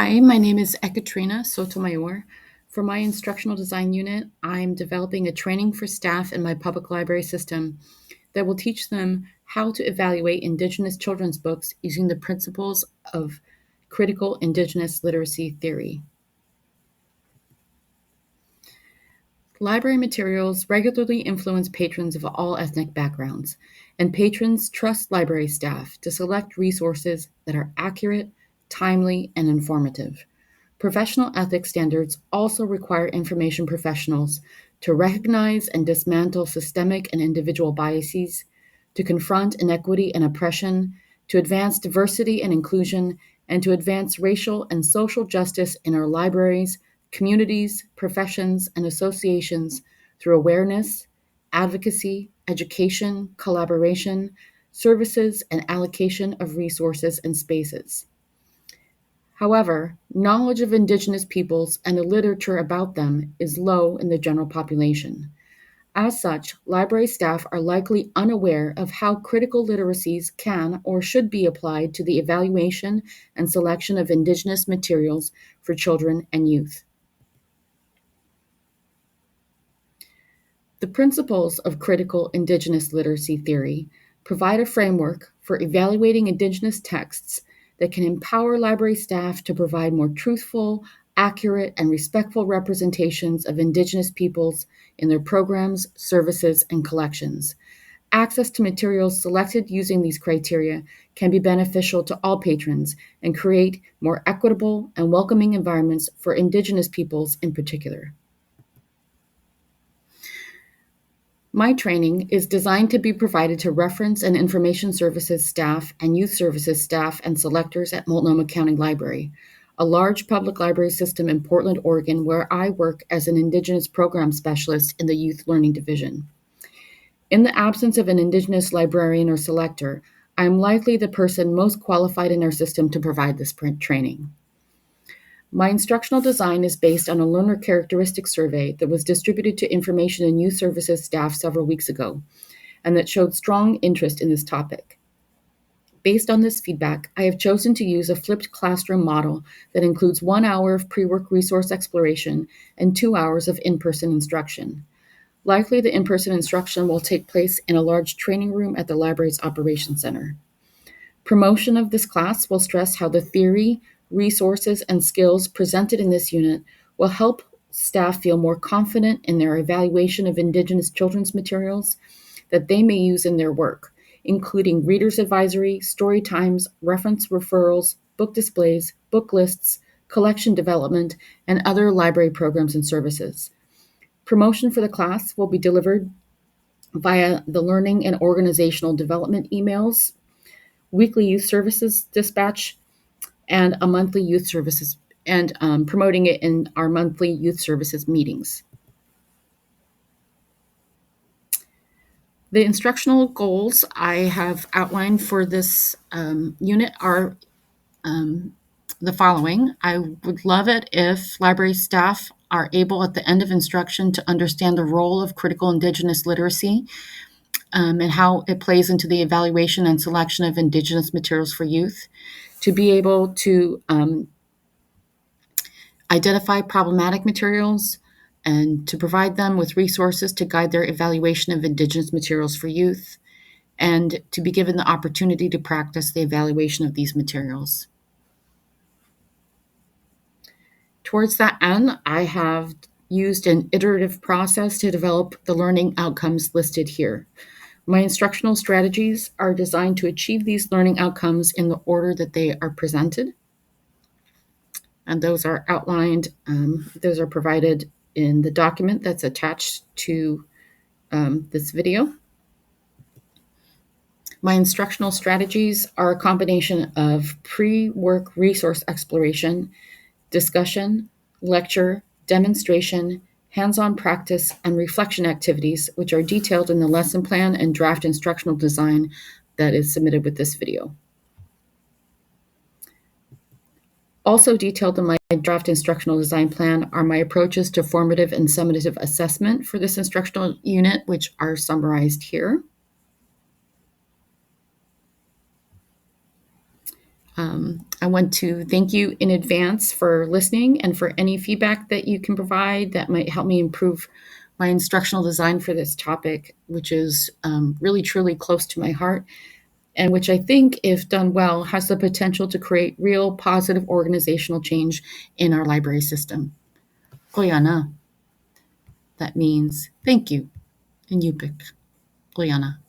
Hi, my name is Ekatrina Sotomayor. For my instructional design unit, I'm developing a training for staff in my public library system that will teach them how to evaluate Indigenous children's books using the principles of critical Indigenous literacy theory. Library materials regularly influence patrons of all ethnic backgrounds, and patrons trust library staff to select resources that are accurate, timely, and informative. Professional ethics standards also require information professionals to recognize and dismantle systemic and individual biases, to confront inequity and oppression, to advance diversity and inclusion, and to advance racial and social justice in our libraries, communities, professions, and associations through awareness, advocacy, education, collaboration, services, and allocation of resources and spaces. However, knowledge of Indigenous peoples and the literature about them is low in the general population. As such, library staff are likely unaware of how critical literacies can or should be applied to the evaluation and selection of Indigenous materials for children and youth. The principles of critical Indigenous literacy theory provide a framework for evaluating Indigenous texts that can empower library staff to provide more truthful, accurate, and respectful representations of Indigenous peoples in their programs, services, and collections. Access to materials selected using these criteria can be beneficial to all patrons and create more equitable and welcoming environments for Indigenous peoples in particular. My training is designed to be provided to reference and information services staff and youth services staff and selectors at Multnomah County Library, a large public library system in Portland, Oregon, where I work as an Indigenous program specialist in the Youth Learning Division. In the absence of an Indigenous librarian or selector, I am likely the person most qualified in our system to provide this training. My instructional design is based on a learner characteristic survey that was distributed to information and youth services staff several weeks ago, and that showed strong interest in this topic. Based on this feedback, I have chosen to use a flipped classroom model that includes 1 hour of pre-work resource exploration and 2 hours of in-person instruction. Likely, the in-person instruction will take place in a large training room at the library's operations center. Promotion of this class will stress how the theory, resources, and skills presented in this unit will help staff feel more confident in their evaluation of Indigenous children's materials that they may use in their work, including reader's advisory, story times, reference referrals, book displays, book lists, collection development, and other library programs and services. Promotion for the class will be delivered via the learning and organizational development emails, weekly youth services dispatch, and a monthly youth services, and promoting it in our monthly youth services meetings. The instructional goals I have outlined for this unit are the following. I would love it if library staff are able at the end of instruction to understand the role of critical Indigenous literacy and how it plays into the evaluation and selection of Indigenous materials for youth, to be able to identify problematic materials and to provide them with resources to guide their evaluation of Indigenous materials for youth, and to be given the opportunity to practice the evaluation of these materials. Towards that end, I have used an iterative process to develop the learning outcomes listed here. My instructional strategies are designed to achieve these learning outcomes in the order that they are presented. And those are outlined, those are provided in the document that's attached to this video. My instructional strategies are a combination of pre-work resource exploration, discussion, lecture, demonstration, hands-on practice, and reflection activities, which are detailed in the lesson plan and draft instructional design that is submitted with this video. Also detailed in my draft instructional design plan are my approaches to formative and summative assessment for this instructional unit, which are summarized here. I want to thank you in advance for listening and for any feedback that you can provide that might help me improve my instructional design for this topic, which is really truly close to my heart, and which I think, if done well, has the potential to create real positive organizational change in our library system. Koyana, that means thank you in Yupik. Koyana.